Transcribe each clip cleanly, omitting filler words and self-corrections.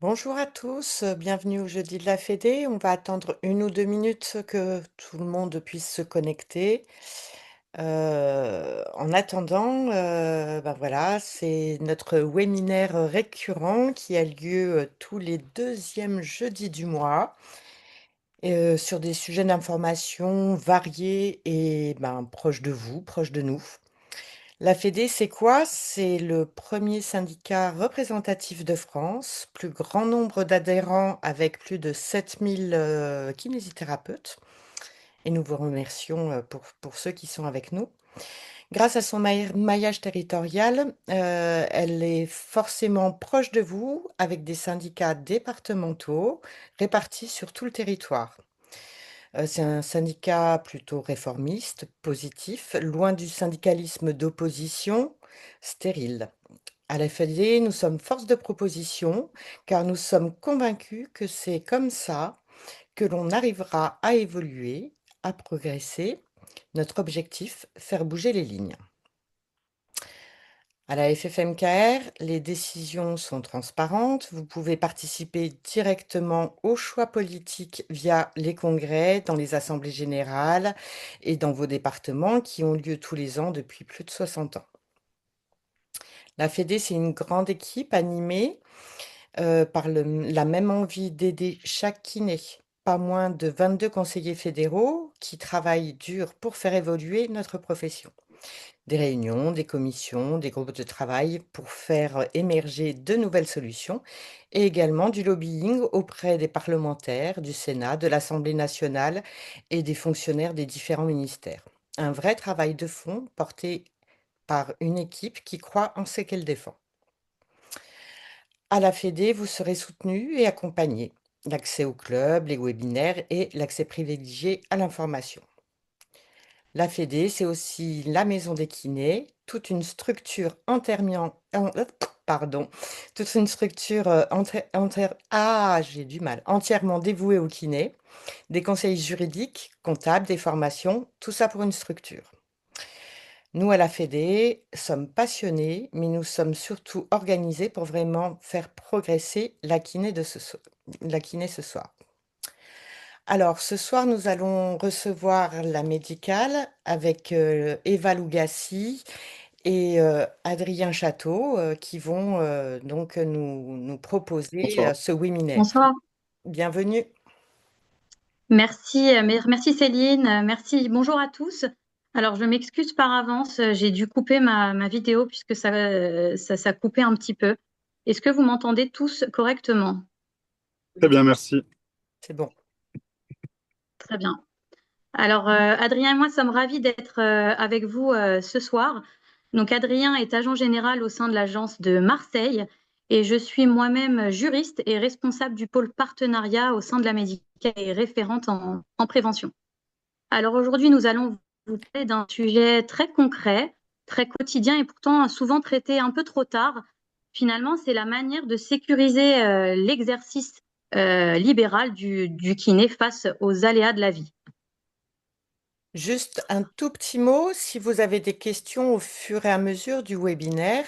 Bonjour à tous, bienvenue au jeudi de la Fédé. On va attendre 1 ou 2 minutes que tout le monde puisse se connecter. En attendant, voilà, c'est notre webinaire récurrent qui a lieu, tous les deuxièmes jeudis du mois, sur des sujets d'information variés et proches de vous, proches de nous. La Fédé, c'est quoi? C'est le premier syndicat représentatif de France, plus grand nombre d'adhérents avec plus de 7000 kinésithérapeutes et nous vous remercions, pour ceux qui sont avec nous. Grâce à son maillage territorial, elle est forcément proche de vous avec des syndicats départementaux répartis sur tout le territoire. C'est un syndicat plutôt réformiste, positif, loin du syndicalisme d'opposition, stérile. À la FLD, nous sommes force de proposition, car nous sommes convaincus que c'est comme ça que l'on arrivera à évoluer, à progresser. Notre objectif, faire bouger les lignes. À la FFMKR, les décisions sont transparentes. Vous pouvez participer directement aux choix politiques via les congrès, dans les assemblées générales et dans vos départements qui ont lieu tous les ans depuis plus de 60 ans. La Fédé, c'est une grande équipe animée par la même envie d'aider chaque kiné. Pas moins de 22 conseillers fédéraux qui travaillent dur pour faire évoluer notre profession. Des réunions, des commissions, des groupes de travail pour faire émerger de nouvelles solutions et également du lobbying auprès des parlementaires, du Sénat, de l'Assemblée nationale et des fonctionnaires des différents ministères. Un vrai travail de fond porté par une équipe qui croit en ce qu'elle défend. À la Fédé, vous serez soutenu et accompagné. L'accès au club, les webinaires et l'accès privilégié à l'information. La Fédé, c'est aussi la maison des kinés, toute une structure toute une structure j'ai du mal, entièrement dévouée aux kinés, des conseils juridiques, comptables, des formations, tout ça pour une structure. Nous, à la Fédé, sommes passionnés, mais nous sommes surtout organisés pour vraiment faire progresser la kiné ce soir. Alors, ce soir, nous allons recevoir la médicale avec Eva Lougassi et Adrien Château qui vont donc nous proposer Bonsoir. ce webinaire. Bonsoir. Bienvenue. Merci, merci Céline, merci. Bonjour à tous. Alors, je m'excuse par avance, j'ai dû couper ma vidéo puisque ça coupait un petit peu. Est-ce que vous m'entendez tous correctement? Très bien, merci. C'est bon. Très bien. Alors, Adrien et moi sommes ravis d'être avec vous ce soir. Donc, Adrien est agent général au sein de l'agence de Marseille et je suis moi-même juriste et responsable du pôle partenariat au sein de la médicale et référente en prévention. Alors aujourd'hui, nous allons vous parler d'un sujet très concret, très quotidien et pourtant souvent traité un peu trop tard. Finalement, c'est la manière de sécuriser l'exercice libéral du kiné face aux aléas de la vie. Juste un tout petit mot, si vous avez des questions au fur et à mesure du webinaire,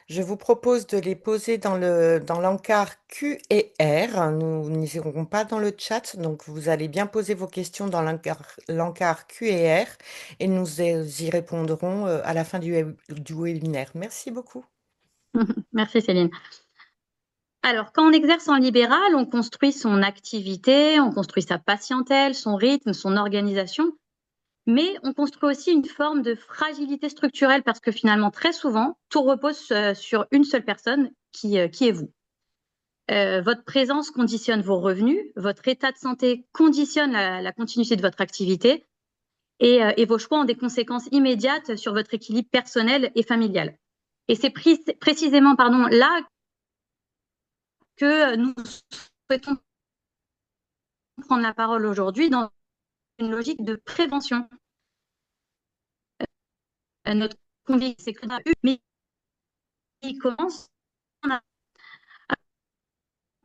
je vous propose de les poser dans l'encart Q et R. Nous n'irons pas dans le chat, donc vous allez bien poser vos questions dans l'encart Q et R et nous y répondrons à la fin du webinaire. Merci beaucoup. Merci Céline. Alors, quand on exerce en libéral, on construit son activité, on construit sa patientèle, son rythme, son organisation, mais on construit aussi une forme de fragilité structurelle parce que finalement, très souvent, tout repose sur une seule personne qui est vous. Votre présence conditionne vos revenus, votre état de santé conditionne la continuité de votre activité et vos choix ont des conséquences immédiates sur votre équilibre personnel et familial. Et c'est précisément là que nous souhaitons prendre la parole aujourd'hui dans une logique de prévention. Notre conviction, c'est que mais il commence à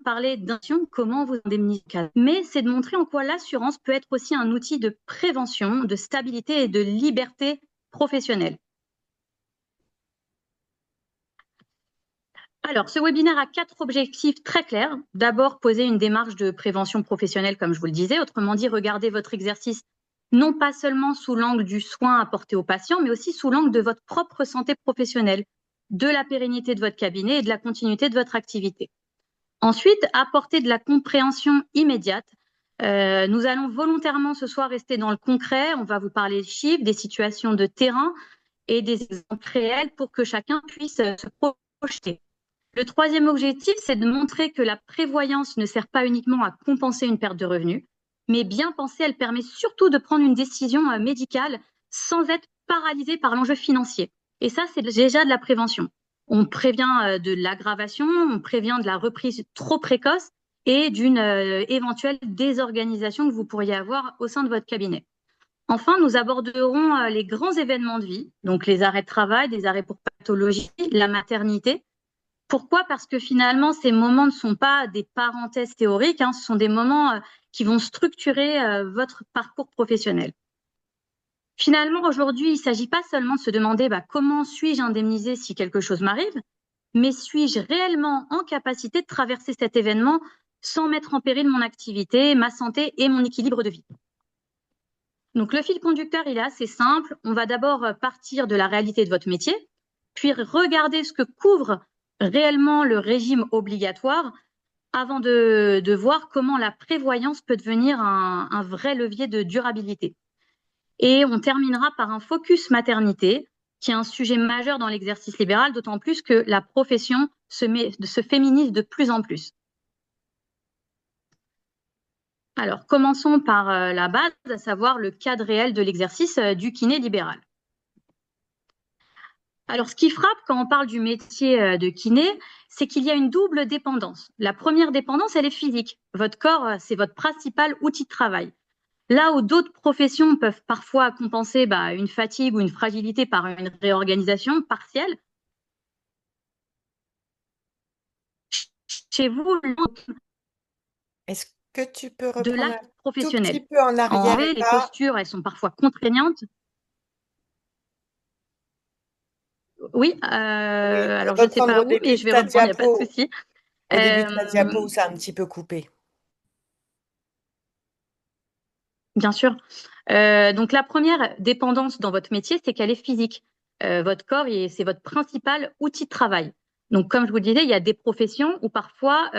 parler d'intention, comment vous indemniser. Mais c'est de montrer en quoi l'assurance peut être aussi un outil de prévention, de stabilité et de liberté professionnelle. Alors, ce webinaire a 4 objectifs très clairs. D'abord, poser une démarche de prévention professionnelle, comme je vous le disais. Autrement dit, regarder votre exercice non pas seulement sous l'angle du soin apporté aux patients, mais aussi sous l'angle de votre propre santé professionnelle, de la pérennité de votre cabinet et de la continuité de votre activité. Ensuite, apporter de la compréhension immédiate. Nous allons volontairement ce soir rester dans le concret. On va vous parler de chiffres, des situations de terrain et des exemples réels pour que chacun puisse se projeter. Le troisième objectif, c'est de montrer que la prévoyance ne sert pas uniquement à compenser une perte de revenus, mais bien pensée, elle permet surtout de prendre une décision médicale sans être paralysé par l'enjeu financier. Et ça, c'est déjà de la prévention. On prévient de l'aggravation, on prévient de la reprise trop précoce et d'une éventuelle désorganisation que vous pourriez avoir au sein de votre cabinet. Enfin, nous aborderons les grands événements de vie, donc les arrêts de travail, des arrêts pour pathologie, la maternité. Pourquoi? Parce que finalement, ces moments ne sont pas des parenthèses théoriques, ce sont des moments qui vont structurer votre parcours professionnel. Finalement, aujourd'hui, il ne s'agit pas seulement de se demander comment suis-je indemnisé si quelque chose m'arrive, mais suis-je réellement en capacité de traverser cet événement sans mettre en péril mon activité, ma santé et mon équilibre de vie. Donc le fil conducteur, il est assez simple. On va d'abord partir de la réalité de votre métier, puis regarder ce que couvre réellement le régime obligatoire avant de voir comment la prévoyance peut devenir un vrai levier de durabilité. Et on terminera par un focus maternité, qui est un sujet majeur dans l'exercice libéral, d'autant plus que la profession se féminise de plus en plus. Alors, commençons par la base, à savoir le cadre réel de l'exercice du kiné libéral. Alors, ce qui frappe quand on parle du métier de kiné, c'est qu'il y a une double dépendance. La première dépendance, elle est physique. Votre corps, c'est votre principal outil de travail. Là où d'autres professions peuvent parfois compenser une fatigue ou une fragilité par une réorganisation partielle, chez vous, Est-ce que tu peux de reprendre un l'acte tout petit professionnel. peu en En arrière vrai, les là? postures, elles sont parfois contraignantes. Oui, Oui, alors je ne sais reprendre pas au où, mais début je de vais ta reprendre, il n'y a pas de diapo. souci. Au début de ta diapo où Euh, ça a un petit peu coupé. Bien sûr. Donc la première dépendance dans votre métier, c'est qu'elle est physique. Votre corps, c'est votre principal outil de travail. Donc comme je vous le disais, il y a des professions où parfois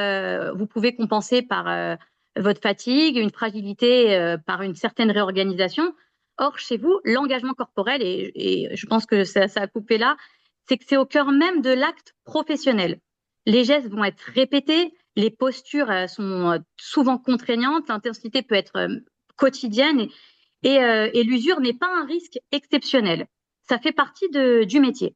vous pouvez compenser par votre fatigue, une fragilité par une certaine réorganisation. Or, chez vous, l'engagement corporel, et je pense que ça a coupé là, c'est que c'est au cœur même de l'acte professionnel. Les gestes vont être répétés, les postures sont souvent contraignantes, l'intensité peut être quotidienne et l'usure n'est pas un risque exceptionnel. Ça fait partie du métier.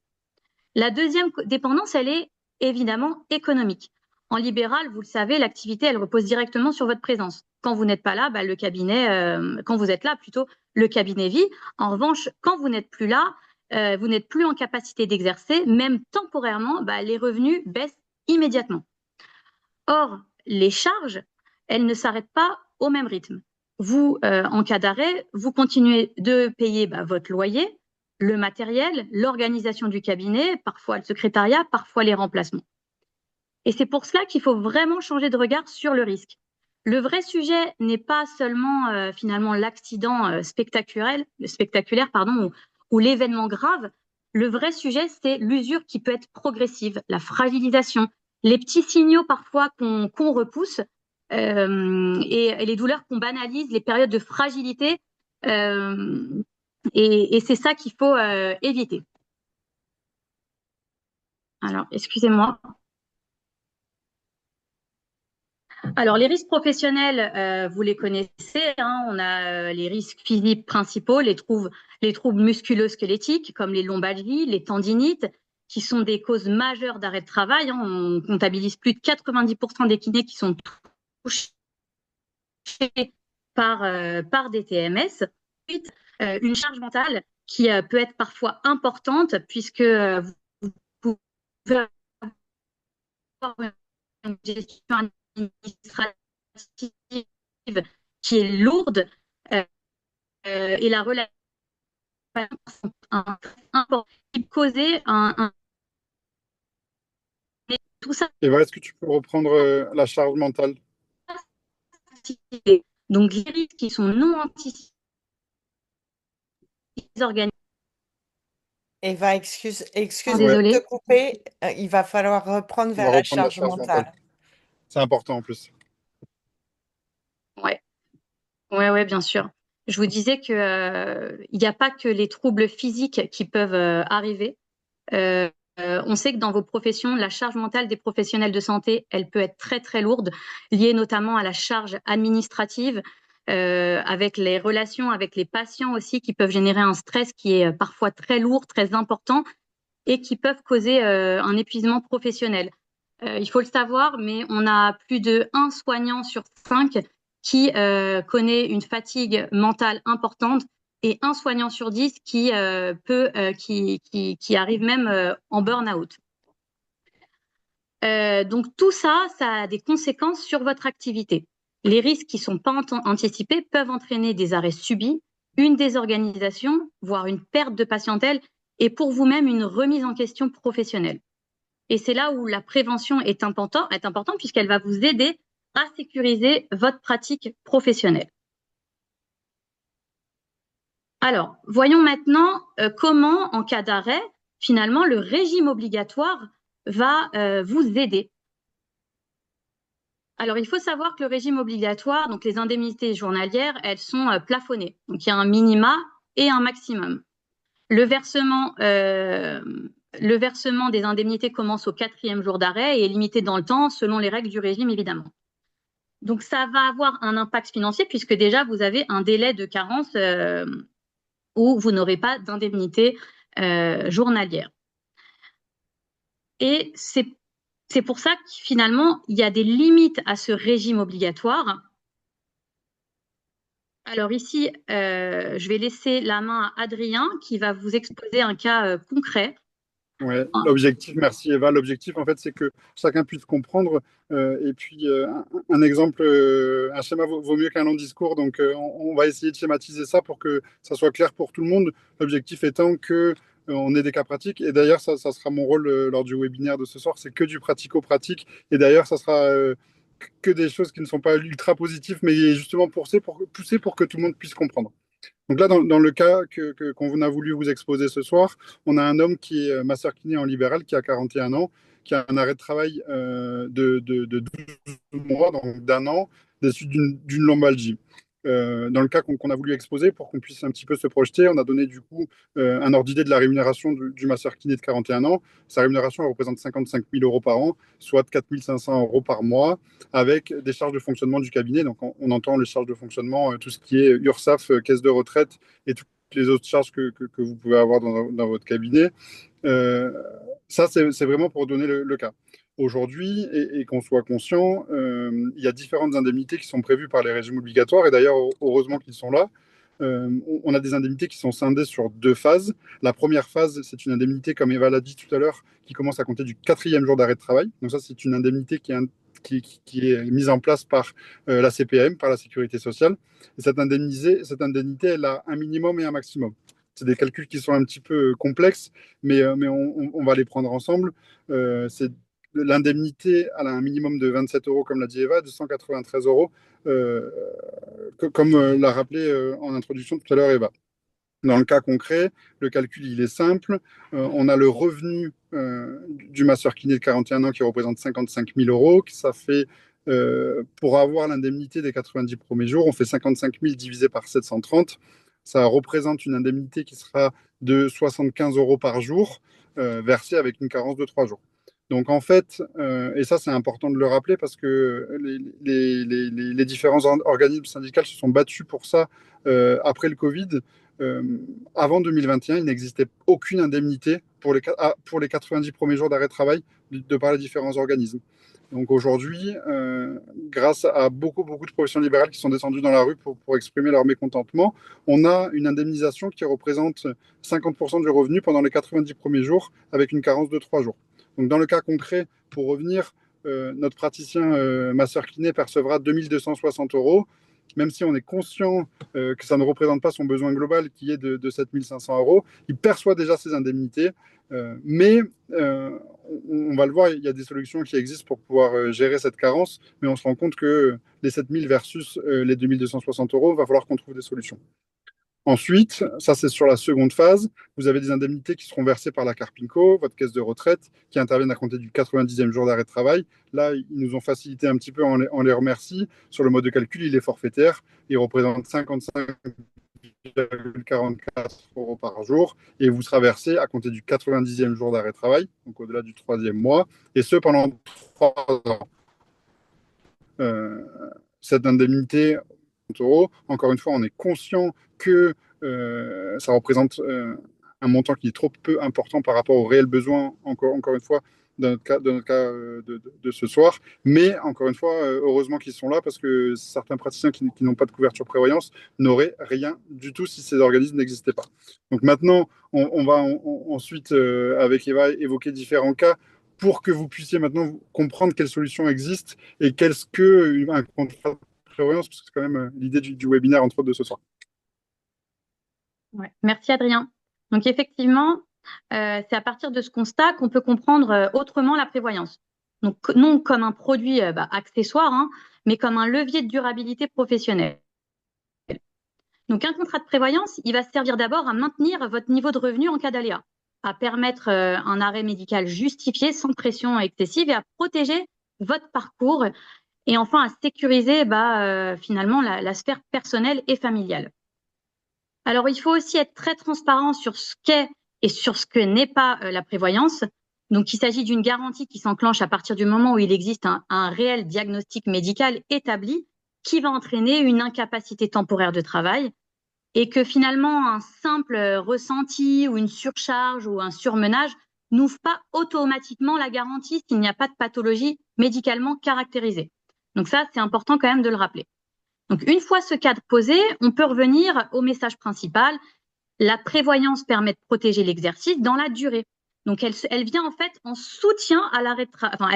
La deuxième dépendance, elle est évidemment économique. En libéral, vous le savez, l'activité, elle repose directement sur votre présence. Quand vous n'êtes pas là, le cabinet, quand vous êtes là, plutôt, le cabinet vit. En revanche, quand vous n'êtes plus là, vous n'êtes plus en capacité d'exercer, même temporairement, les revenus baissent immédiatement. Or, les charges, elles ne s'arrêtent pas au même rythme. Vous, en cas d'arrêt, vous continuez de payer votre loyer, le matériel, l'organisation du cabinet, parfois le secrétariat, parfois les remplacements. Et c'est pour cela qu'il faut vraiment changer de regard sur le risque. Le vrai sujet n'est pas seulement finalement l'accident spectaculaire ou l'événement grave. Le vrai sujet, c'est l'usure qui peut être progressive, la fragilisation, les petits signaux parfois qu'on repousse et les douleurs qu'on banalise, les périodes de fragilité. euh, et c'est ça qu'il faut éviter. Alors, excusez-moi. Alors, les risques professionnels, vous les connaissez. On a les risques physiques principaux, les troubles musculo-squelettiques, comme les lombalgies, les tendinites, qui sont des causes majeures d'arrêt de travail. On comptabilise plus de 90% des kinés qui sont touchés par des TMS. Ensuite, une charge mentale qui peut être parfois importante, puisque vous pouvez avoir une gestion administrative qui est lourde et la relation important qui peut causer tout ça, Eva, est-ce que tu peux reprendre la charge mentale? c'est donc les risques qui sont non anticipés, les organismes, Eva, excuse-moi Ouais, de te désolé. couper. Il va falloir reprendre on va vers la reprendre la charge charge mentale. mentale. C'est important en plus. Ouais, ouais, bien sûr. Je vous disais que il n'y a pas que les troubles physiques qui peuvent arriver. Euh, on sait que dans vos professions, la charge mentale des professionnels de santé, elle peut être très très lourde, liée notamment à la charge administrative, avec les relations avec les patients aussi, qui peuvent générer un stress qui est parfois très lourd, très important, et qui peuvent causer un épuisement professionnel. Il faut le savoir, mais on a plus de 1 soignant sur 5 qui connaît une fatigue mentale importante et 1 soignant sur 10 qui arrive même en burn-out. Donc tout ça, ça a des conséquences sur votre activité. Les risques qui ne sont pas anticipés peuvent entraîner des arrêts subis, une désorganisation, voire une perte de patientèle, et pour vous-même une remise en question professionnelle. Et c'est là où la prévention est importante puisqu'elle va vous aider à sécuriser votre pratique professionnelle. Alors, voyons maintenant comment, en cas d'arrêt, finalement, le régime obligatoire va vous aider. Alors, il faut savoir que le régime obligatoire, donc les indemnités journalières, elles sont plafonnées. Donc, il y a un minima et un maximum. Le versement, le versement des indemnités commence au 4e jour d'arrêt et est limité dans le temps selon les règles du régime, évidemment. Donc, ça va avoir un impact financier puisque déjà, vous avez un délai de carence où vous n'aurez pas d'indemnité journalière. Et c'est pour ça que finalement, il y a des limites à ce régime obligatoire. Alors ici, je vais laisser la main à Adrien qui va vous exposer un cas concret. Ouais, l'objectif, merci Eva. L'objectif, en fait, c'est que chacun puisse comprendre. Et puis, un exemple, un schéma vaut mieux qu'un long discours. Donc, on va essayer de schématiser ça pour que ça soit clair pour tout le monde. L'objectif étant que on ait des cas pratiques. Et d'ailleurs, ça sera mon rôle lors du webinaire de ce soir. C'est que du pratico-pratique. Et d'ailleurs, ça sera que des choses qui ne sont pas ultra positives, mais justement pousser pour que tout le monde puisse comprendre. Donc là, dans le cas qu'on a voulu vous exposer ce soir, on a un homme qui est masseur kiné en libéral, qui a 41 ans, qui a un arrêt de travail de 12 mois, donc d'un an, des suites d'une lombalgie. Dans le cas qu'on a voulu exposer, pour qu'on puisse un petit peu se projeter, on a donné du coup un ordre d'idée de la rémunération du masseur kiné de 41 ans. Sa rémunération, elle représente 55 000 euros par an, soit 4 500 euros par mois, avec des charges de fonctionnement du cabinet. Donc on entend les charges de fonctionnement, tout ce qui est URSAF, caisse de retraite et toutes les autres charges que vous pouvez avoir dans votre cabinet. Euh, Ça, c'est vraiment pour donner le cas. Aujourd'hui, et qu'on soit conscient, il y a différentes indemnités qui sont prévues par les régimes obligatoires, et d'ailleurs, heureusement qu'ils sont là. On a des indemnités qui sont scindées sur 2 phases. La première phase, c'est une indemnité, comme Eva l'a dit tout à l'heure, qui commence à compter du 4e jour d'arrêt de travail. Donc ça, c'est une indemnité qui est mise en place par la CPM, par la Sécurité sociale. Et cette indemnité, elle a un minimum et un maximum. C'est des calculs qui sont un petit peu complexes, mais on va les prendre ensemble. L'indemnité, elle a un minimum de 27 euros, comme l'a dit Eva, de 193 euros, comme l'a rappelé en introduction tout à l'heure Eva. Dans le cas concret, le calcul il est simple. On a le revenu du masseur kiné de 41 ans qui représente 55 000 euros. Ça fait, pour avoir l'indemnité des 90 premiers jours, on fait 55 000 divisé par 730. Ça représente une indemnité qui sera de 75 euros par jour, versée avec une carence de 3 jours. Donc en fait, et ça c'est important de le rappeler parce que les différents organismes syndicaux se sont battus pour ça après le Covid. Euh, Avant 2021, il n'existait aucune indemnité pour les 90 premiers jours d'arrêt de travail de par les différents organismes. Donc aujourd'hui, grâce à beaucoup de professions libérales qui sont descendues dans la rue pour exprimer leur mécontentement, on a une indemnisation qui représente 50% du revenu pendant les 90 premiers jours avec une carence de 3 jours. Donc dans le cas concret, pour revenir, notre praticien masseur kiné percevra 2 260 euros même si on est conscient que ça ne représente pas son besoin global qui est de 7 500 euros, il perçoit déjà ces indemnités. Mais on va le voir, il y a des solutions qui existent pour pouvoir gérer cette carence, mais on se rend compte que les 7 000 versus les 2 260 euros, il va falloir qu'on trouve des solutions. Ensuite, ça c'est sur la seconde phase, vous avez des indemnités qui seront versées par la Carpinco, votre caisse de retraite, qui interviennent à compter du 90e jour d'arrêt de travail. Là, ils nous ont facilité un petit peu, on les remercie. Sur le mode de calcul, il est forfaitaire, il représente 55,44 euros par jour et vous sera versé à compter du 90e jour d'arrêt de travail, donc au-delà du troisième mois, et ce pendant 3 ans. Euh, cette indemnité, euros. Encore une fois, on est conscient que ça représente un montant qui est trop peu important par rapport aux réels besoins, encore une fois, dans notre cas de ce soir. Mais encore une fois, heureusement qu'ils sont là parce que certains praticiens qui n'ont pas de couverture prévoyance n'auraient rien du tout si ces organismes n'existaient pas. Donc maintenant, on va ensuite, avec Eva, évoquer différents cas pour que vous puissiez maintenant comprendre quelles solutions existent et qu'est-ce qu'un contrat prévoyance, parce que c'est quand même l'idée du webinaire, entre autres, de ce soir. Ouais. Merci Adrien. Donc effectivement, c'est à partir de ce constat qu'on peut comprendre autrement la prévoyance. Donc non comme un produit accessoire, hein, mais comme un levier de durabilité professionnelle. Donc un contrat de prévoyance, il va servir d'abord à maintenir votre niveau de revenu en cas d'aléa, à permettre un arrêt médical justifié sans pression excessive et à protéger votre parcours et enfin à sécuriser finalement la sphère personnelle et familiale. Alors, il faut aussi être très transparent sur ce qu'est et sur ce que n'est pas la prévoyance. Donc, il s'agit d'une garantie qui s'enclenche à partir du moment où il existe un réel diagnostic médical établi qui va entraîner une incapacité temporaire de travail et que finalement, un simple ressenti ou une surcharge ou un surmenage n'ouvre pas automatiquement la garantie s'il n'y a pas de pathologie médicalement caractérisée. Donc ça, c'est important quand même de le rappeler. Donc, une fois ce cadre posé, on peut revenir au message principal. La prévoyance permet de protéger l'exercice dans la durée. Donc, elle vient en fait en soutien à l'arrêt de travail. Enfin,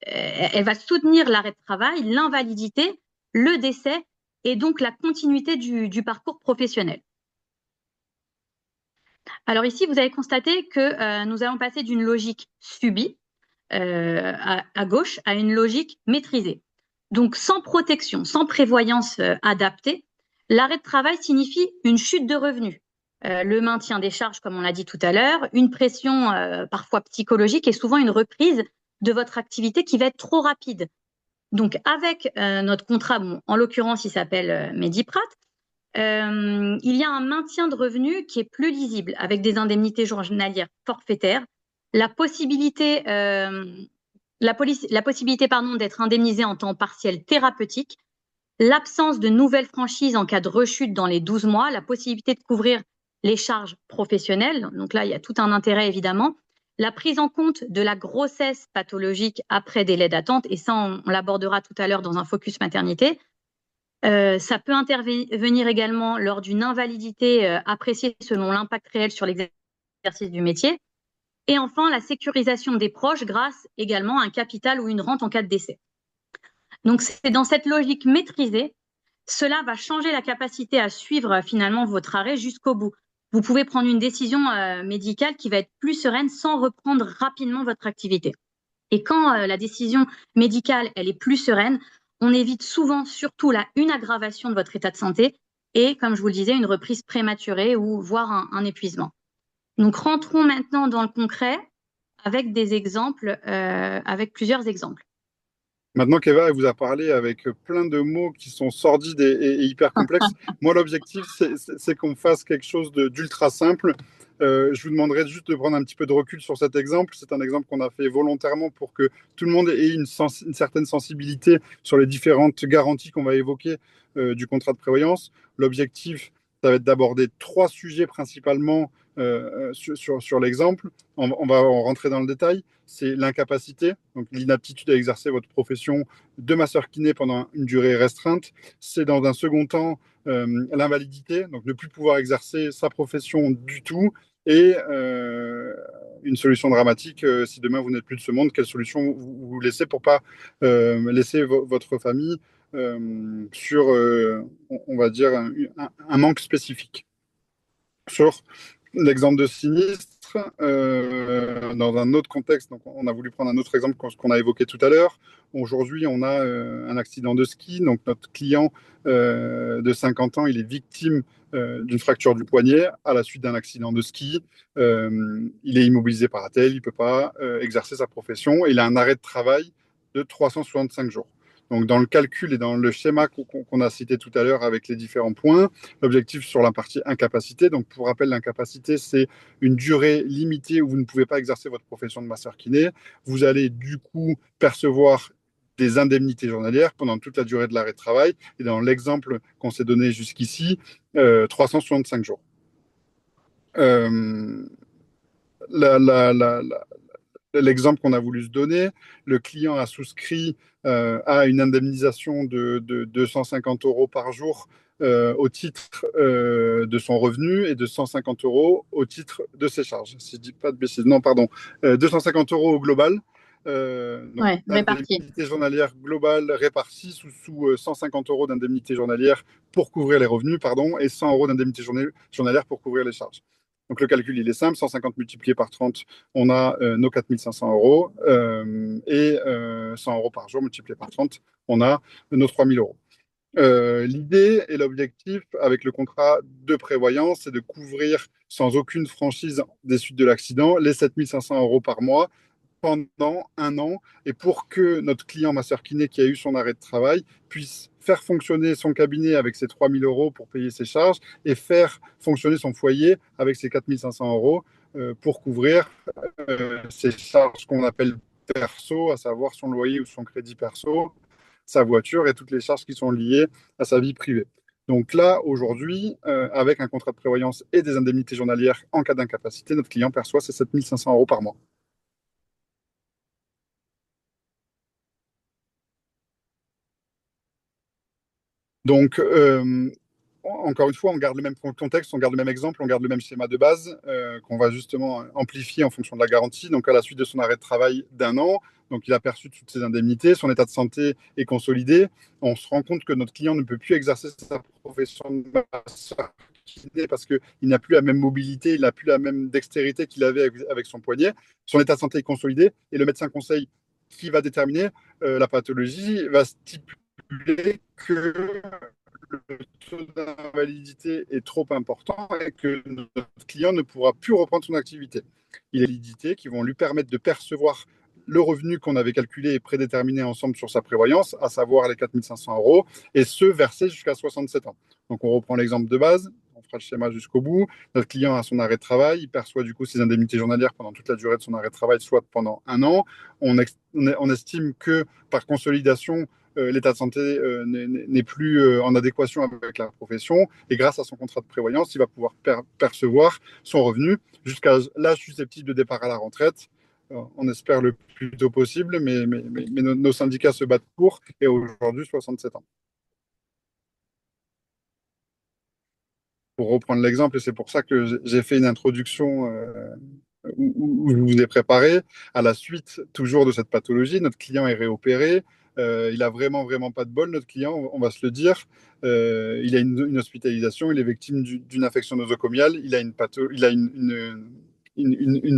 elle va soutenir l'arrêt de travail, l'invalidité, le décès et donc la continuité du parcours professionnel. Alors ici, vous avez constaté que nous allons passer d'une logique subie à gauche à une logique maîtrisée. Donc, sans protection, sans prévoyance adaptée, l'arrêt de travail signifie une chute de revenus, le maintien des charges, comme on l'a dit tout à l'heure, une pression parfois psychologique et souvent une reprise de votre activité qui va être trop rapide. Donc, avec notre contrat, bon, en l'occurrence, il s'appelle Mediprat, il y a un maintien de revenus qui est plus lisible, avec des indemnités journalières forfaitaires, la possibilité d'être indemnisé en temps partiel thérapeutique, l'absence de nouvelles franchises en cas de rechute dans les 12 mois, la possibilité de couvrir les charges professionnelles. Donc là, il y a tout un intérêt évidemment. La prise en compte de la grossesse pathologique après délai d'attente, et ça, on l'abordera tout à l'heure dans un focus maternité. Ça peut intervenir également lors d'une invalidité appréciée selon l'impact réel sur l'exercice du métier. Et enfin, la sécurisation des proches grâce également à un capital ou une rente en cas de décès. Donc, c'est dans cette logique maîtrisée, cela va changer la capacité à suivre finalement votre arrêt jusqu'au bout. Vous pouvez prendre une décision médicale qui va être plus sereine sans reprendre rapidement votre activité. Et quand la décision médicale, elle est plus sereine, on évite souvent surtout une aggravation de votre état de santé et, comme je vous le disais, une reprise prématurée ou voire un épuisement. Donc, rentrons maintenant dans le concret avec des exemples, avec plusieurs exemples. Maintenant qu'Eva vous a parlé avec plein de mots qui sont sordides et hyper complexes, moi l'objectif c'est qu'on fasse quelque chose d'ultra simple. Je vous demanderai juste de prendre un petit peu de recul sur cet exemple. C'est un exemple qu'on a fait volontairement pour que tout le monde ait une certaine sensibilité sur les différentes garanties qu'on va évoquer du contrat de prévoyance. L'objectif, ça va être d'aborder 3 sujets principalement sur l'exemple. On va en rentrer dans le détail. C'est l'incapacité, donc l'inaptitude à exercer votre profession de masseur kiné pendant une durée restreinte. C'est dans un second temps l'invalidité, donc ne plus pouvoir exercer sa profession du tout. Et une solution dramatique. Si demain vous n'êtes plus de ce monde, quelle solution vous laissez pour pas laisser votre famille sur, on va dire, un manque spécifique. Sur l'exemple de sinistre, dans un autre contexte, donc on a voulu prendre un autre exemple qu'on a évoqué tout à l'heure. Aujourd'hui, on a un accident de ski. Donc, notre client de 50 ans, il est victime d'une fracture du poignet à la suite d'un accident de ski. Il est immobilisé par ATL, il ne peut pas exercer sa profession. Il a un arrêt de travail de 365 jours. Donc, dans le calcul et dans le schéma qu'on a cité tout à l'heure avec les différents points, l'objectif sur la partie incapacité. Donc, pour rappel, l'incapacité, c'est une durée limitée où vous ne pouvez pas exercer votre profession de masseur kiné. Vous allez du coup percevoir des indemnités journalières pendant toute la durée de l'arrêt de travail. Et dans l'exemple qu'on s'est donné jusqu'ici, 365 jours. La, la, la, L'exemple qu'on a voulu se donner, le client a souscrit à une indemnisation de 250 euros par jour au titre de son revenu et de 150 euros au titre de ses charges. Si je ne dis pas de bêtises, non, pardon, 250 euros au global. Donc, Ouais, réparti. indemnité journalière globale répartie sous 150 euros d'indemnité journalière pour couvrir les revenus, pardon, et 100 euros d'indemnité journalière pour couvrir les charges. Donc le calcul, il est simple, 150 multiplié par 30, on a nos 4500 euros, et 100 euros par jour multiplié par 30, on a nos 3000 euros. L'idée et l'objectif avec le contrat de prévoyance, c'est de couvrir sans aucune franchise des suites de l'accident les 7500 euros par mois pendant un an, et pour que notre client masseur kiné qui a eu son arrêt de travail puisse faire fonctionner son cabinet avec ses 3 000 euros pour payer ses charges et faire fonctionner son foyer avec ses 4 500 euros pour couvrir ses charges qu'on appelle perso, à savoir son loyer ou son crédit perso, sa voiture et toutes les charges qui sont liées à sa vie privée. Donc là, aujourd'hui, avec un contrat de prévoyance et des indemnités journalières en cas d'incapacité, notre client perçoit ses 7 500 euros par mois. Donc, encore une fois, on garde le même contexte, on garde le même exemple, on garde le même schéma de base qu'on va justement amplifier en fonction de la garantie. Donc, à la suite de son arrêt de travail d'1 an, donc il a perçu toutes ses indemnités, son état de santé est consolidé. On se rend compte que notre client ne peut plus exercer sa profession de masseur kiné parce qu'il n'a plus la même mobilité, il n'a plus la même dextérité qu'il avait avec son poignet. Son état de santé est consolidé et le médecin conseil qui va déterminer la pathologie va stipuler que le taux d'invalidité est trop important et que notre client ne pourra plus reprendre son activité. Il y a des liquidités qui vont lui permettre de percevoir le revenu qu'on avait calculé et prédéterminé ensemble sur sa prévoyance, à savoir les 4 500 euros, et ce, versé jusqu'à 67 ans. Donc on reprend l'exemple de base, on fera le schéma jusqu'au bout. Notre client a son arrêt de travail, il perçoit du coup ses indemnités journalières pendant toute la durée de son arrêt de travail, soit pendant un an. On estime que par consolidation, l'état de santé n'est plus en adéquation avec la profession, et grâce à son contrat de prévoyance, il va pouvoir percevoir son revenu jusqu'à l'âge susceptible de départ à la retraite. On espère le plus tôt possible, mais nos syndicats se battent pour, et aujourd'hui 67 ans. Pour reprendre l'exemple, et c'est pour ça que j'ai fait une introduction où je vous ai préparé, à la suite toujours de cette pathologie, notre client est réopéré. Il a vraiment pas de bol, notre client, on va se le dire. Il a une hospitalisation, il est victime d'une infection nosocomiale, il a une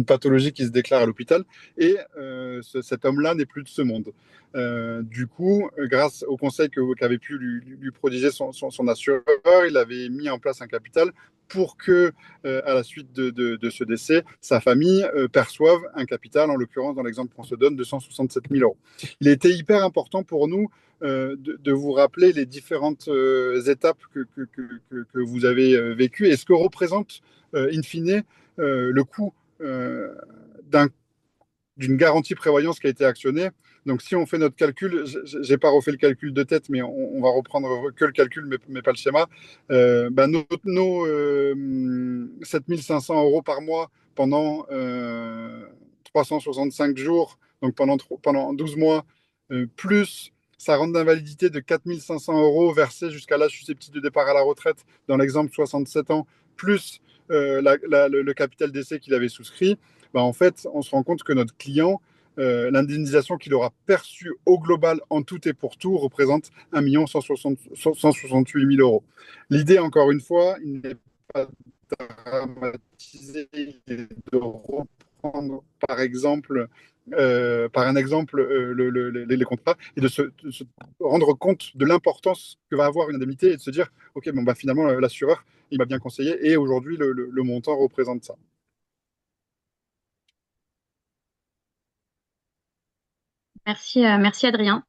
pathologie qui se déclare à l'hôpital, et cet homme-là n'est plus de ce monde. Du coup, grâce au conseil qu'avait pu lui prodiger son assureur, il avait mis en place un capital pour que, à la suite de ce décès, sa famille perçoive un capital, en l'occurrence, dans l'exemple qu'on se donne, de 167 000 euros. Il était hyper important pour nous de vous rappeler les différentes étapes que vous avez vécues et ce que représente, in fine, le coût d'une garantie prévoyance qui a été actionnée. Donc, si on fait notre calcul, je n'ai pas refait le calcul de tête, mais on va reprendre que le calcul, mais pas le schéma. Nos 7 500 euros par mois pendant 365 jours, donc pendant 12 mois, plus sa rente d'invalidité de 4 500 euros versée jusqu'à l'âge susceptible de départ à la retraite, dans l'exemple 67 ans, plus le capital d'essai qu'il avait souscrit, bah, en fait, on se rend compte que notre client, l'indemnisation qu'il aura perçue au global en tout et pour tout représente 1 168 000 euros. L'idée, encore une fois, il n'est pas dramatiser et de reprendre, par un exemple, les contrats et de se rendre compte de l'importance que va avoir une indemnité et de se dire, OK, bon, bah, finalement, l'assureur, il m'a bien conseillé et aujourd'hui, le montant représente ça. Merci Adrien.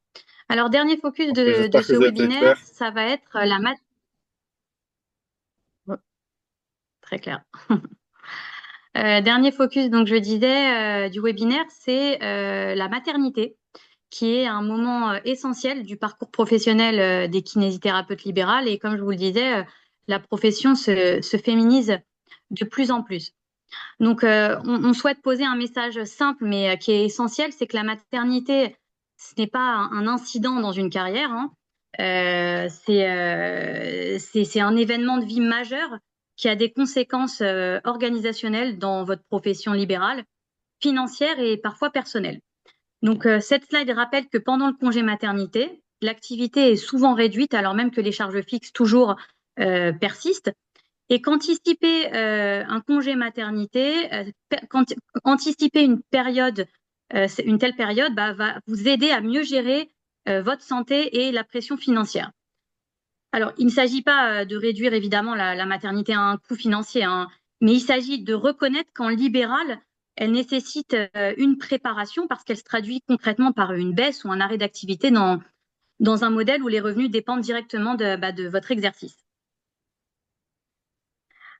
Alors, dernier focus Donc, de j'espère que ce vous avez été webinaire, clair. ça va être oh, très clair. Dernier focus, donc je disais, du webinaire, c'est la maternité, qui est un moment essentiel du parcours professionnel des kinésithérapeutes libérales. Et comme je vous le disais, la profession se féminise de plus en plus. Donc, on souhaite poser un message simple, mais qui est essentiel, c'est que la maternité, ce n'est pas un incident dans une carrière, hein. C'est un événement de vie majeur qui a des conséquences organisationnelles dans votre profession libérale, financière et parfois personnelle. Donc, cette slide rappelle que pendant le congé maternité, l'activité est souvent réduite alors même que les charges fixes toujours persistent. Et qu'anticiper un congé maternité, anticiper une telle période, bah, va vous aider à mieux gérer votre santé et la pression financière. Alors, il ne s'agit pas de réduire évidemment la maternité à un coût financier, hein, mais il s'agit de reconnaître qu'en libéral, elle nécessite une préparation parce qu'elle se traduit concrètement par une baisse ou un arrêt d'activité dans un modèle où les revenus dépendent directement de votre exercice.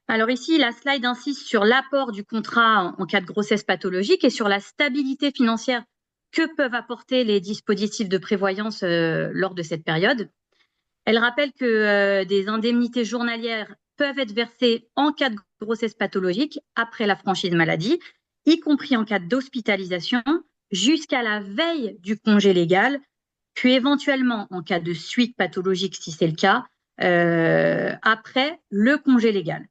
Alors ici, la slide insiste sur l'apport du contrat en cas de grossesse pathologique et sur la stabilité financière que peuvent apporter les dispositifs de prévoyance lors de cette période. Elle rappelle que des indemnités journalières peuvent être versées en cas de grossesse pathologique après la franchise maladie, y compris en cas d'hospitalisation, jusqu'à la veille du congé légal, puis éventuellement en cas de suite pathologique, si c'est le cas, après le congé légal.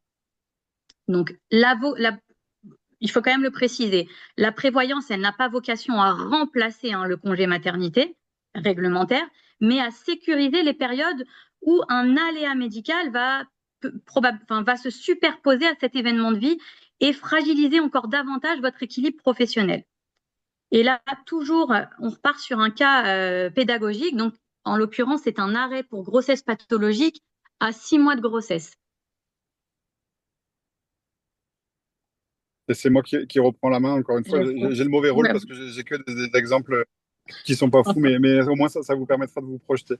Donc, il faut quand même le préciser, la prévoyance, elle n'a pas vocation à remplacer le congé maternité réglementaire, mais à sécuriser les périodes où un aléa médical va se superposer à cet événement de vie et fragiliser encore davantage votre équilibre professionnel. Et là, toujours, on repart sur un cas pédagogique. Donc, en l'occurrence, c'est un arrêt pour grossesse pathologique à 6 mois de grossesse. Et c'est moi qui reprends la main, encore une fois. J'ai le mauvais rôle parce que j'ai que des exemples qui sont pas fous, mais au moins ça vous permettra de vous projeter.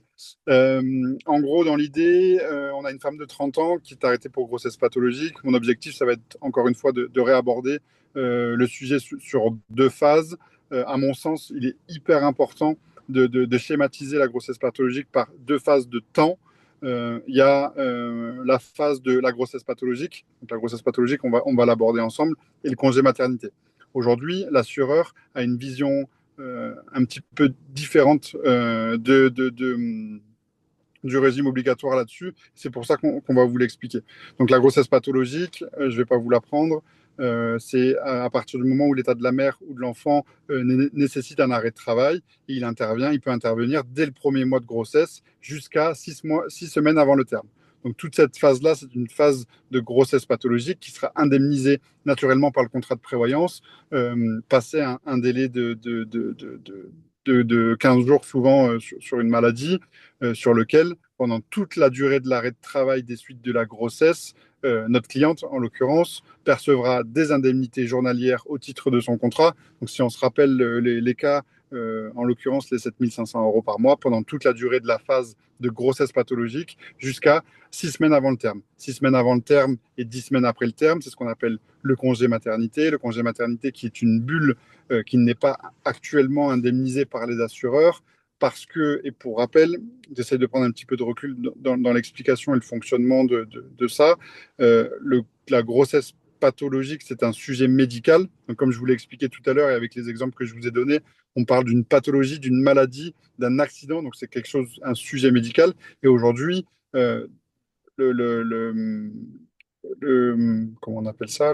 En gros, dans l'idée, on a une femme de 30 ans qui est arrêtée pour grossesse pathologique. Mon objectif, ça va être encore une fois de réaborder le sujet sur deux phases. À mon sens, il est hyper important de schématiser la grossesse pathologique par deux phases de temps. Il y a la phase de la grossesse pathologique. Donc, la grossesse pathologique, on va l'aborder ensemble, et le congé maternité. Aujourd'hui, l'assureur a une vision un petit peu différente du régime obligatoire là-dessus. C'est pour ça qu'on va vous l'expliquer. Donc la grossesse pathologique, je ne vais pas vous l'apprendre. C'est à partir du moment où l'état de la mère ou de l'enfant nécessite un arrêt de travail, il peut intervenir dès le premier mois de grossesse jusqu'à 6 semaines avant le terme. Donc toute cette phase-là, c'est une phase de grossesse pathologique qui sera indemnisée naturellement par le contrat de prévoyance, passé un délai de 15 jours souvent sur une maladie, sur lequel, pendant toute la durée de l'arrêt de travail des suites de la grossesse, notre cliente, en l'occurrence, percevra des indemnités journalières au titre de son contrat. Donc, si on se rappelle les cas, en l'occurrence, les 7 500 euros par mois, pendant toute la durée de la phase de grossesse pathologique, jusqu'à 6 semaines avant le terme. 6 semaines avant le terme et 10 semaines après le terme, c'est ce qu'on appelle le congé maternité. Le congé maternité qui est une bulle qui n'est pas actuellement indemnisée par les assureurs parce que, et pour rappel, j'essaie de prendre un petit peu de recul dans l'explication et le fonctionnement de ça. La grossesse pathologique, c'est un sujet médical. Donc, comme je vous l'ai expliqué tout à l'heure et avec les exemples que je vous ai donnés, on parle d'une pathologie, d'une maladie, d'un accident. Donc, c'est quelque chose, un sujet médical. Et aujourd'hui, euh, le, le, le, comment on appelle ça,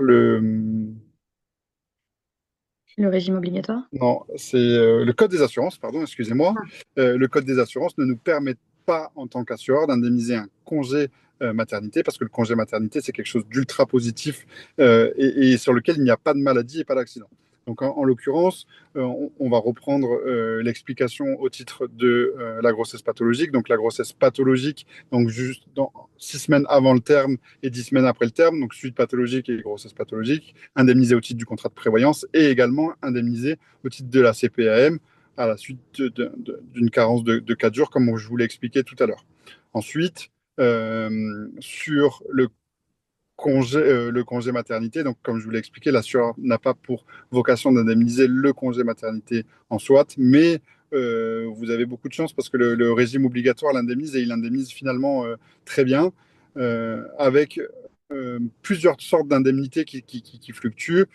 Le régime obligatoire? Non, c'est le code des assurances, pardon, excusez-moi. Ah, Le code des assurances ne nous permet pas, en tant qu'assureur, d'indemniser un congé maternité, parce que le congé maternité, c'est quelque chose d'ultra positif et sur lequel il n'y a pas de maladie et pas d'accident. Donc, en l'occurrence, on va reprendre l'explication au titre de la grossesse pathologique. Donc, la grossesse pathologique, donc juste dans 6 semaines avant le terme et 10 semaines après le terme, donc suite pathologique et grossesse pathologique, indemnisée au titre du contrat de prévoyance et également indemnisée au titre de la CPAM à la suite d'une carence de 4 jours, comme je vous l'ai expliqué tout à l'heure. Ensuite, sur le congé maternité, donc comme je vous l'ai expliqué, l'assureur n'a pas pour vocation d'indemniser le congé maternité en soi, mais vous avez beaucoup de chance parce que le régime obligatoire l'indemnise et il indemnise finalement très bien avec plusieurs sortes d'indemnités qui fluctuent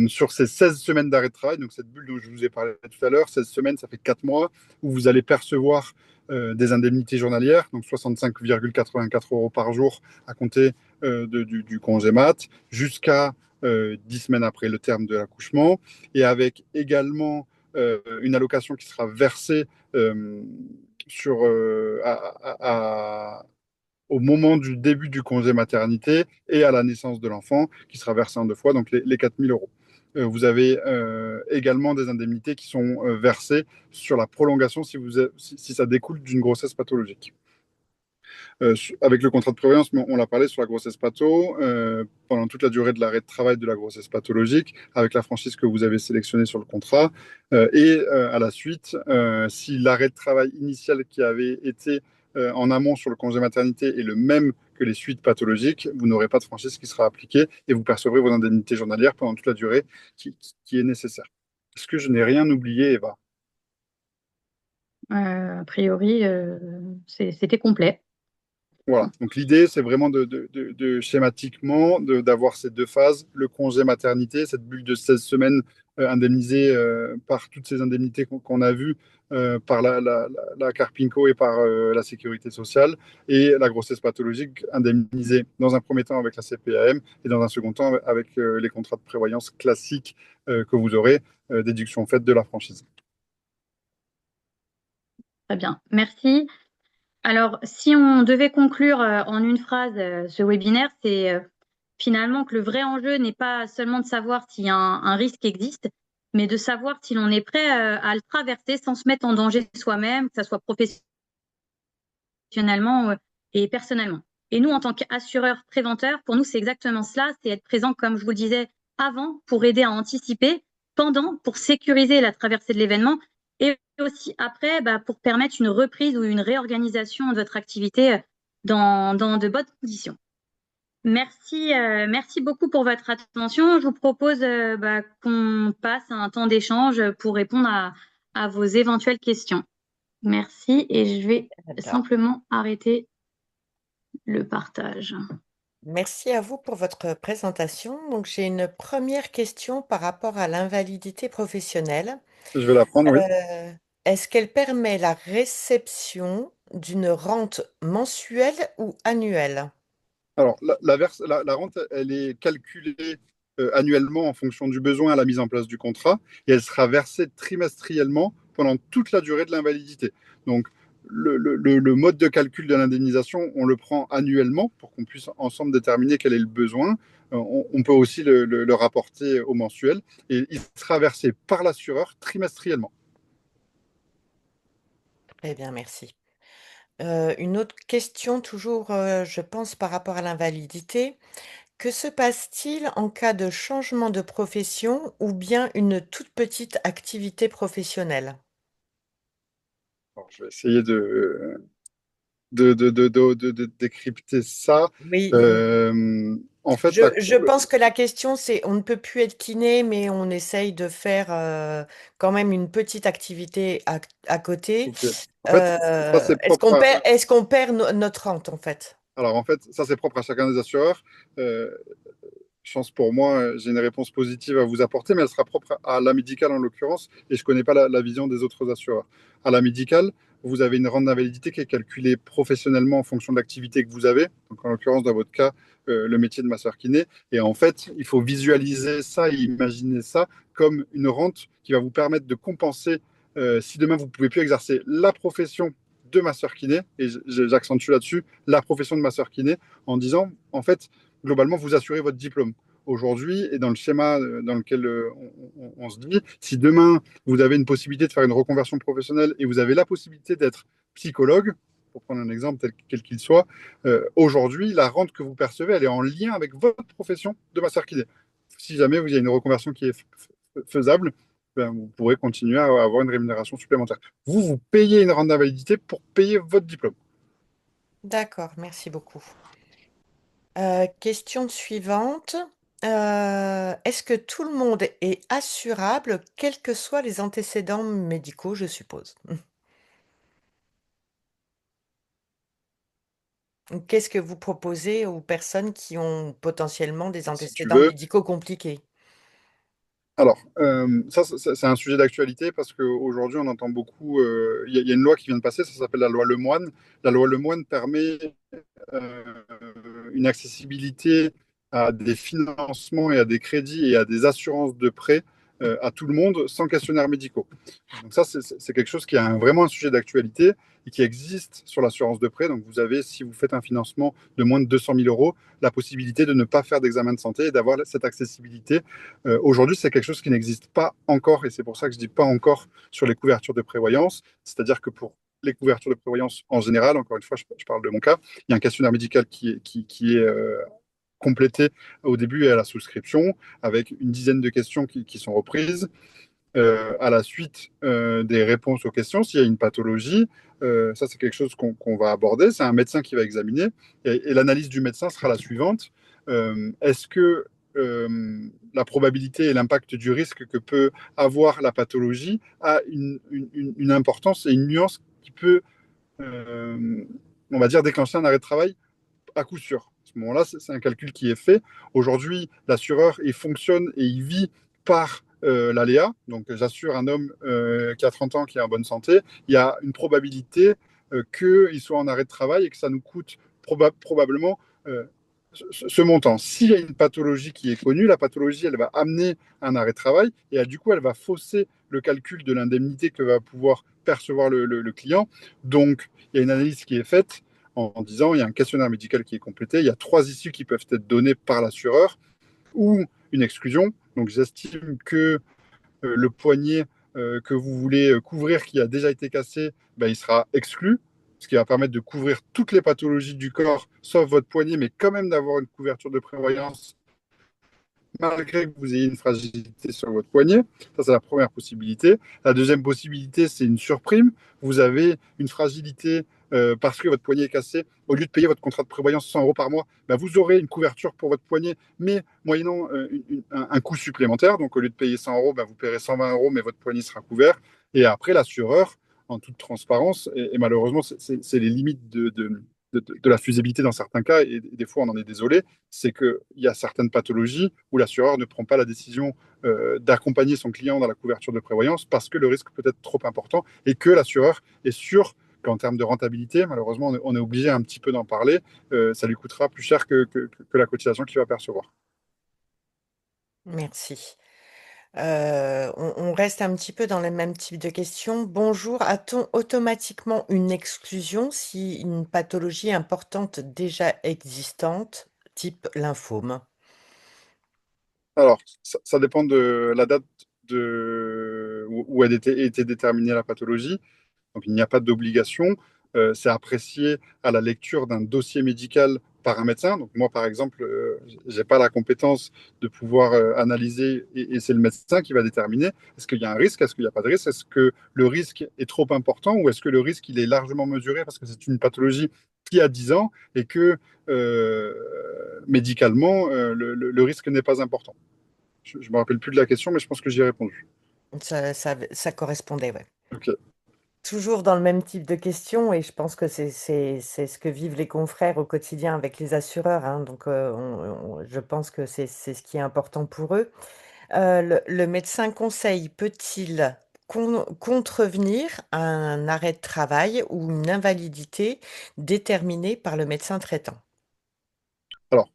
sur ces 16 semaines d'arrêt de travail. Donc cette bulle dont je vous ai parlé tout à l'heure, 16 semaines, ça fait 4 mois où vous allez percevoir des indemnités journalières, donc 65,84 euros par jour à compter du congé mat, jusqu'à 10 semaines après le terme de l'accouchement, et avec également une allocation qui sera versée sur, au moment du début du congé maternité et à la naissance de l'enfant, qui sera versée en 2 fois, donc les 4 000 euros. Vous avez également des indemnités qui sont versées sur la prolongation si ça découle d'une grossesse pathologique. Avec le contrat de prévoyance, on l'a parlé sur la grossesse patho, pendant toute la durée de l'arrêt de travail de la grossesse pathologique, avec la franchise que vous avez sélectionnée sur le contrat. À la suite, si l'arrêt de travail initial qui avait été en amont sur le congé maternité est le même que les suites pathologiques, vous n'aurez pas de franchise qui sera appliquée et vous percevrez vos indemnités journalières pendant toute la durée qui est nécessaire. Est-ce que je n'ai rien oublié, Eva? a priori, c'était complet. Voilà. Donc l'idée, c'est vraiment schématiquement d'avoir ces deux phases, le congé maternité, cette bulle de 16 semaines indemnisée par toutes ces indemnités qu'on a vues par la Carpinco et par la sécurité sociale, et la grossesse pathologique indemnisée dans un premier temps avec la CPAM et dans un second temps avec les contrats de prévoyance classiques que vous aurez, déduction faite de la franchise. Très bien, merci. Alors, si on devait conclure en une phrase ce webinaire, c'est finalement que le vrai enjeu n'est pas seulement de savoir s'il y a un risque existe, mais de savoir si l'on est prêt à le traverser sans se mettre en danger soi-même, que ce soit professionnellement et personnellement. Et nous, en tant qu'assureurs préventeurs, pour nous, c'est exactement cela, c'est être présent, comme je vous le disais, avant pour aider à anticiper, pendant pour sécuriser la traversée de l'événement, et aussi après pour permettre une reprise ou une réorganisation de votre activité dans de bonnes conditions. Merci, merci beaucoup pour votre attention. Je vous propose qu'on passe à un temps d'échange pour répondre à vos éventuelles questions. Merci et je vais simplement arrêter le partage. Merci à vous pour votre présentation. Donc, j'ai une première question par rapport à l'invalidité professionnelle. Je vais la prendre, oui. Est-ce qu'elle permet la réception d'une rente mensuelle ou annuelle? Alors, la rente, elle est calculée annuellement en fonction du besoin à la mise en place du contrat et elle sera versée trimestriellement pendant toute la durée de l'invalidité. Donc, le mode de calcul de l'indemnisation, on le prend annuellement pour qu'on puisse ensemble déterminer quel est le besoin. On peut aussi le rapporter au mensuel et il sera versé par l'assureur trimestriellement. Très bien, merci. Une autre question toujours, je pense par rapport à l'invalidité. Que se passe-t-il en cas de changement de profession ou bien une toute petite activité professionnelle? Alors, je vais essayer de décrypter ça. Oui, En fait, je pense que la question c'est on ne peut plus être kiné, mais on essaye de faire, quand même une petite activité à côté. ok. En fait, ça c'est propre Est-ce qu'on perd notre rente, en fait? alors en fait, ça c'est propre à chacun des assureurs. Euh, Chance pour moi, j'ai une réponse positive à vous apporter, mais elle sera propre à la médicale en l'occurrence, et je ne connais pas la vision des autres assureurs. À la médicale, vous avez une rente d'invalidité qui est calculée professionnellement en fonction de l'activité que vous avez. Donc, en l'occurrence, dans votre cas, le métier de masseur-kiné. Et en fait, il faut visualiser ça et imaginer ça comme une rente qui va vous permettre de compenser si demain vous ne pouvez plus exercer la profession de masseur-kiné, et j'accentue là-dessus, la profession de masseur-kiné, en disant, en fait, globalement, vous assurez votre diplôme aujourd'hui et dans le schéma dans lequel on se dit, si demain vous avez une possibilité de faire une reconversion professionnelle et vous avez la possibilité d'être psychologue, pour prendre un exemple quel qu'il soit, aujourd'hui, la rente que vous percevez, elle est en lien avec votre profession de masseur kiné. Si jamais vous avez une reconversion qui est faisable, ben, vous pourrez continuer à avoir une rémunération supplémentaire. Vous payez une rente d'invalidité pour payer votre diplôme. D'accord, merci beaucoup. Question suivante. Est-ce que tout le monde est assurable, quels que soient les antécédents médicaux, je suppose? Qu'est-ce que vous proposez aux personnes qui ont potentiellement des Si tu antécédents veux, médicaux compliqués? alors, c'est un sujet d'actualité parce qu'aujourd'hui, on entend beaucoup. Il y a une loi qui vient de passer, ça s'appelle la loi Lemoine. La loi Lemoine permet euh, une accessibilité à des financements et à des crédits et à des assurances de prêt à tout le monde sans questionnaires médicaux. Donc ça, c'est quelque chose qui est vraiment un sujet d'actualité et qui existe sur l'assurance de prêt. Donc vous avez, si vous faites un financement de moins de 200 000 euros, la possibilité de ne pas faire d'examen de santé et d'avoir cette accessibilité. Aujourd'hui, c'est quelque chose qui n'existe pas encore et c'est pour ça que je dis pas encore sur les couvertures de prévoyance. C'est-à-dire que pour les couvertures de prévoyance en général, encore une fois, je parle de mon cas, il y a un questionnaire médical qui est complété au début et à la souscription, avec une dizaine de questions qui sont reprises. À la suite des réponses aux questions, s'il y a une pathologie, ça c'est quelque chose qu'on va aborder. C'est un médecin qui va examiner et l'analyse du médecin sera la suivante. Est-ce que la probabilité et l'impact du risque que peut avoir la pathologie a une importance et une nuance qui peut, euh, on va dire, déclencher un arrêt de travail à coup sûr. À ce moment-là, c'est un calcul qui est fait. Aujourd'hui, l'assureur, il fonctionne et il vit par l'aléa. Donc, j'assure un homme qui a 30 ans, qui est en bonne santé. Il y a une probabilité qu'il soit en arrêt de travail et que ça nous coûte probablement ce montant. S'il y a une pathologie qui est connue, la pathologie, elle va amener un arrêt de travail et du coup, elle va fausser le calcul de l'indemnité que va pouvoir percevoir le client. Donc, il y a une analyse qui est faite en disant il y a un questionnaire médical qui est complété, il y a 3 issues qui peuvent être données par l'assureur ou une exclusion. Donc j'estime que le poignet que vous voulez couvrir qui a déjà été cassé, ben, il sera exclu, ce qui va permettre de couvrir toutes les pathologies du corps, sauf votre poignet, mais quand même d'avoir une couverture de prévoyance malgré que vous ayez une fragilité sur votre poignet. Ça, c'est la première possibilité. La deuxième possibilité, c'est une surprime. Vous avez une fragilité parce que votre poignet est cassé. Au lieu de payer votre contrat de prévoyance 100 euros par mois, ben, vous aurez une couverture pour votre poignet, mais moyennant un coût supplémentaire. Donc, au lieu de payer 100 euros, ben, vous paierez 120 euros, mais votre poignet sera couvert. Et après, l'assureur, en toute transparence, et malheureusement, c'est les limites de la faisabilité dans certains cas, et des fois, on en est désolé, c'est qu'il y a certaines pathologies où l'assureur ne prend pas la décision d'accompagner son client dans la couverture de prévoyance parce que le risque peut être trop important et que l'assureur est sûr qu'en termes de rentabilité, malheureusement, on est obligé un petit peu d'en parler, ça lui coûtera plus cher que la cotisation qu'il va percevoir. Merci. On reste un petit peu dans le même type de questions. Bonjour, a-t-on automatiquement une exclusion si une pathologie importante déjà existante, type lymphome? Alors, ça dépend de la date où elle était déterminée la pathologie. Donc, il n'y a pas d'obligation. C'est apprécié à la lecture d'un dossier médical par un médecin. Donc, moi, par exemple, je n'ai pas la compétence de pouvoir analyser et c'est le médecin qui va déterminer est-ce qu'il y a un risque, est-ce qu'il n'y a pas de risque, est-ce que le risque est trop important ou est-ce que le risque il est largement mesuré parce que c'est une pathologie qui a 10 ans et que médicalement, le risque n'est pas important. Je ne me rappelle plus de la question, mais je pense que j'y ai répondu. Ça correspondait, ouais. Ok. Toujours dans le même type de questions et je pense que c'est ce que vivent les confrères au quotidien avec les assureurs, hein, donc je pense que c'est ce qui est important pour eux. Le médecin conseil peut-il contrevenir à un arrêt de travail ou une invalidité déterminée par le médecin traitant. Alors,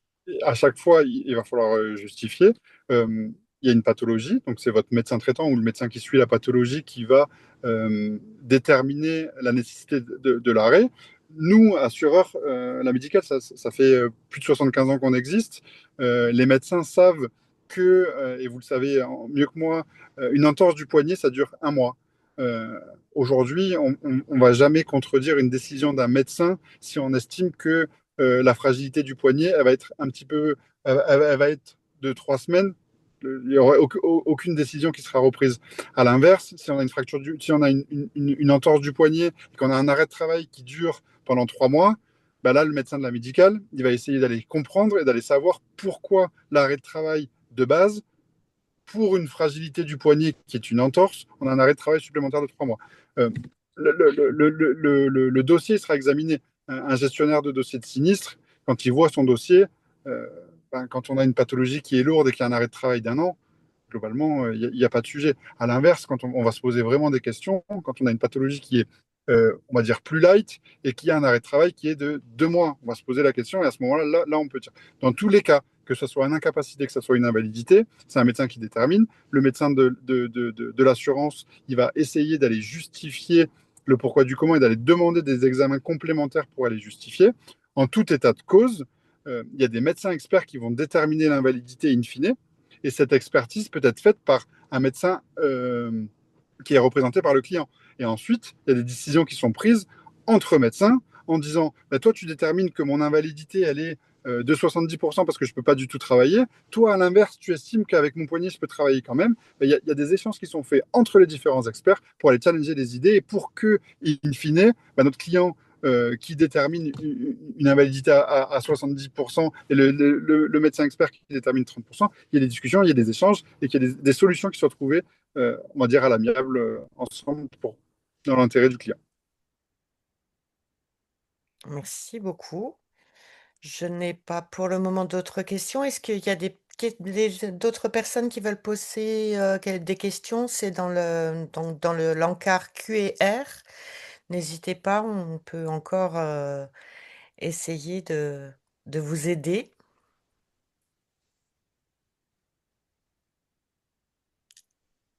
à chaque fois, il va falloir justifier. Euh, il y a une pathologie, donc c'est votre médecin traitant ou le médecin qui suit la pathologie qui va déterminer la nécessité de l'arrêt. Nous, assureurs, la médicale, ça fait plus de 75 ans qu'on existe. Les médecins savent que, et vous le savez mieux que moi, une entorse du poignet, ça dure un mois. Euh, Aujourd'hui, on va jamais contredire une décision d'un médecin si on estime que la fragilité du poignet, elle va être un petit peu, elle va être de 3 semaines. Il n'y aura aucune décision qui sera reprise. À l'inverse, si on a une fracture si on a une entorse du poignet, et qu'on a un arrêt de travail qui dure pendant 3 mois, bah là, le médecin de la médicale, il va essayer d'aller comprendre et d'aller savoir pourquoi l'arrêt de travail de base, pour une fragilité du poignet qui est une entorse, on a un arrêt de travail supplémentaire de 3 mois. Euh, le dossier sera examiné. Un gestionnaire de dossier de sinistre, quand il voit son dossier, euh, quand on a une pathologie qui est lourde et qui a un arrêt de travail d'un an, globalement, il n'y a pas de sujet. À l'inverse, quand on va se poser vraiment des questions, quand on a une pathologie qui est, on va dire, plus light et qui a un arrêt de travail qui est de 2 mois, on va se poser la question et à ce moment-là, là, on peut dire. Dans tous les cas, que ce soit une incapacité, que ce soit une invalidité, c'est un médecin qui détermine. Le médecin de l'assurance, il va essayer d'aller justifier le pourquoi du comment et d'aller demander des examens complémentaires pour aller justifier. En tout état de cause, il y a des médecins experts qui vont déterminer l'invalidité in fine, et cette expertise peut être faite par un médecin qui est représenté par le client. Et ensuite, il y a des décisions qui sont prises entre médecins en disant, bah, toi, tu détermines que mon invalidité, elle est de 70% parce que je ne peux pas du tout travailler. Toi, à l'inverse, tu estimes qu'avec mon poignet, je peux travailler quand même. Il y a des échanges qui sont faits entre les différents experts pour aller challenger les idées et pour que, in fine, bah, notre client qui détermine une invalidité à 70% et le médecin expert qui détermine 30%, il y a des discussions, il y a des échanges et qu'il y a des solutions qui soient trouvées, on va dire, à l'amiable ensemble dans l'intérêt du client. Merci beaucoup. Je n'ai pas pour le moment d'autres questions. Est-ce qu'il y a d'autres personnes qui veulent poser des questions? C'est dans le l'encart Q&R. N'hésitez pas, on peut encore essayer de vous aider.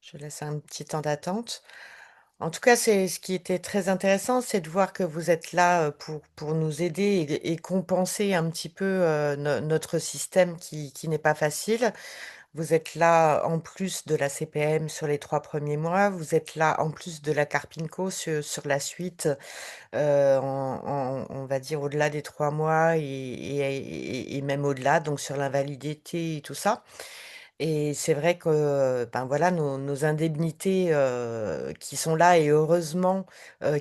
Je laisse un petit temps d'attente. En tout cas, c'est ce qui était très intéressant, c'est de voir que vous êtes là pour nous aider et compenser un petit peu notre système qui n'est pas facile. Vous êtes là en plus de la CPM sur les 3 premiers mois, vous êtes là en plus de la Carpinco sur la suite, on va dire au-delà des 3 mois et même au-delà, donc sur l'invalidité et tout ça. Et c'est vrai que, ben voilà, nos indemnités qui sont là et heureusement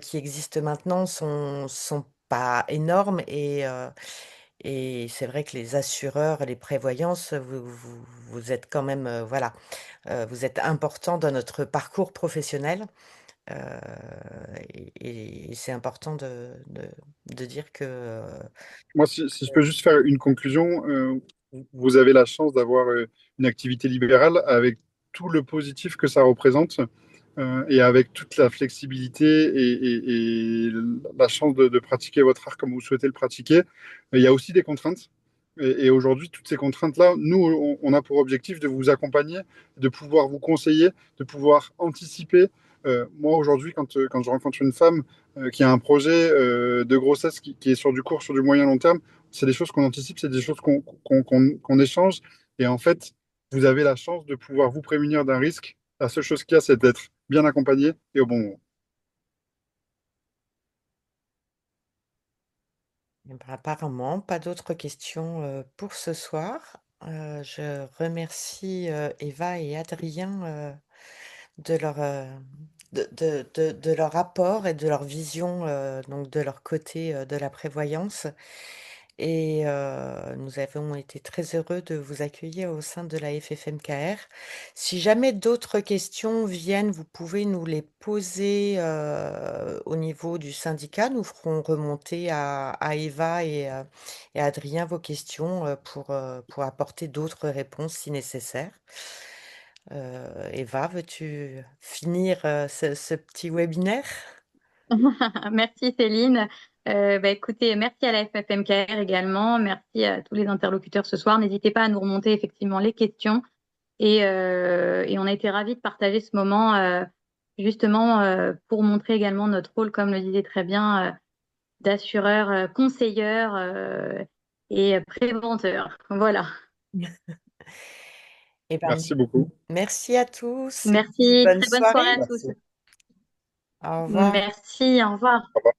qui existent maintenant sont pas énormes et c'est vrai que les assureurs, les prévoyances, vous êtes quand même, voilà, vous êtes important dans notre parcours professionnel. euh, et c'est important de dire que Moi, si je peux juste faire une conclusion, vous avez la chance d'avoir une activité libérale avec tout le positif que ça représente et avec toute la flexibilité et la chance de pratiquer votre art comme vous souhaitez le pratiquer. Il y a aussi des contraintes. Et aujourd'hui, toutes ces contraintes-là, nous, on a pour objectif de vous accompagner, de pouvoir vous conseiller, de pouvoir anticiper. Moi, aujourd'hui, quand je rencontre une femme qui a un projet de grossesse qui est sur du court, sur du moyen long terme, c'est des choses qu'on anticipe, c'est des choses qu'on échange. Et en fait, vous avez la chance de pouvoir vous prémunir d'un risque. La seule chose qu'il y a, c'est d'être bien accompagné et au bon moment. eh ben, apparemment, pas d'autres questions pour ce soir. Je remercie Eva et Adrien de de leur apport et de leur vision, donc de leur côté de la prévoyance. Et nous avons été très heureux de vous accueillir au sein de la FFMKR. Si jamais d'autres questions viennent, vous pouvez nous les poser au niveau du syndicat. Nous ferons remonter à Eva et à Adrien vos questions pour apporter d'autres réponses si nécessaire. Eva, veux-tu finir ce petit webinaire? Merci Céline. Écoutez, merci à la FFMKR également. Merci à tous les interlocuteurs ce soir. N'hésitez pas à nous remonter effectivement les questions. Et on a été ravis de partager ce moment justement pour montrer également notre rôle, comme le disait très bien, d'assureur, conseilleur et préventeur. Voilà. Eh ben, Merci beaucoup. merci à tous et puis Merci. bonne Très bonne soirée soirée. à tous. Merci. Au revoir. Merci. Au revoir. Au revoir.